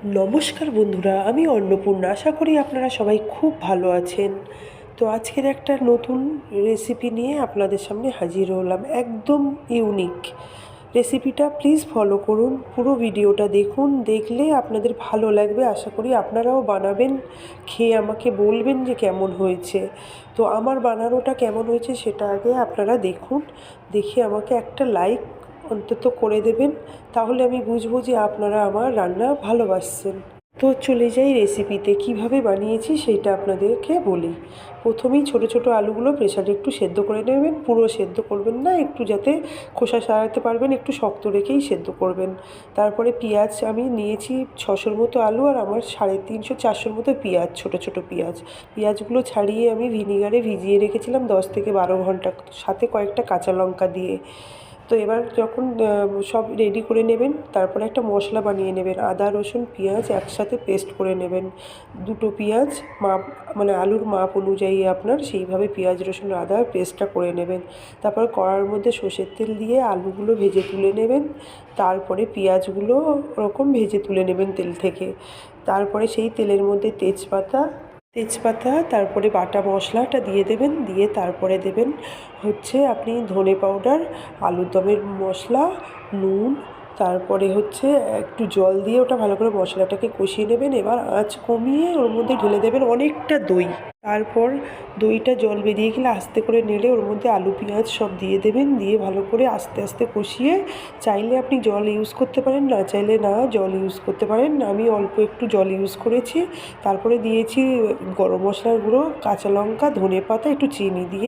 নমস্কার বন্ধুরা, আমি অন্নপূর্ণা। আশা করি আপনারা সবাই খুব ভালো আছেন। তো আজকের একটা নতুন রেসিপি নিয়ে আপনাদের সামনে হাজির হলাম, একদম ইউনিক রেসিপিটা। প্লিজ ফলো করুন, পুরো ভিডিওটা দেখুন, দেখলে আপনাদের ভালো লাগবে। আশা করি আপনারাও বানাবেন, খেয়ে আমাকে বলবেন যে কেমন হয়েছে। তো আমার বানানোটা কেমন হয়েছে সেটা আগে আপনারা দেখুন, দেখে আমাকে একটা লাইক অন্তত করে দেবেন, তাহলে আমি বুঝবো যে আপনারা আমার রান্না ভালোবাসছেন। তো চলে যাই রেসিপিতে। কিভাবে বানিয়েছি সেইটা আপনাদেরকে বলি। প্রথমেই ছোট ছোট আলুগুলো প্রেসারে একটু সেদ্ধ করে নেবেন, পুরো সেদ্ধ করবেন না, একটু যাতে খোসা ছাড়াতে পারবেন একটু শক্ত রেখেই সেদ্ধ করবেন। তারপরে পেঁয়াজ আমি নিয়েছি 600-র মতো আলু, আর আমার 350-400-র মতো পেঁয়াজ, ছোট ছোট পেঁয়াজ। পেঁয়াজগুলো ছাড়িয়ে আমি ভিনিগারে ভিজিয়ে রেখেছিলাম 10 থেকে 12 ঘন্টা, সাথে কয়েকটা কাঁচা লঙ্কা দিয়ে। তো এবার যখন সব রেডি করে নেবেন, তারপরে একটা মশলা বানিয়ে নেবেন। আদা রসুন পেঁয়াজ একসাথে পেস্ট করে নেবেন। দুটো পেঁয়াজ মাপ, মানে আলুর মাপ অনুযায়ী আপনার সেইভাবে পেঁয়াজ রসুন আদা পেস্টটা করে নেবেন। তারপর কড়ার মধ্যে সর্ষের তেল দিয়ে আলুগুলো ভেজে তুলে নেবেন। তারপরে পেঁয়াজগুলো ওরকম ভেজে তুলে নেবেন তেল থেকে। তারপরে সেই তেলের মধ্যে তেজপাতা, তারপরে বাটা মশলাটা দিয়ে দেবেন, দিয়ে তারপরে দেবেন হচ্ছে আপনি ধনে পাউডার, আলুর দমের মশলা, নুন, তারপরে হচ্ছে একটু জল দিয়ে ওটা ভালো করে মশলাটাকে কষিয়ে নেবেন। এবার আঁচ কমিয়ে ওর মধ্যে ঢেলে দেবেন অনেকটা দই। তারপর দইটা জল বেরিয়ে গেলে আস্তে করে নেড়ে ওর মধ্যে আলু পেঁয়াজ সব দিয়ে দেবেন, দিয়ে ভালো করে আস্তে আস্তে কষিয়ে, চাইলে আপনি জল ইউজ করতে পারেন, না চাইলে না জল ইউজ করতে পারেন। আমি অল্প একটু জল ইউজ করেছি। তারপরে দিয়েছি গরম মশলার গুঁড়ো, কাঁচা লঙ্কা, ধনে পাতা, একটু চিনি দিয়ে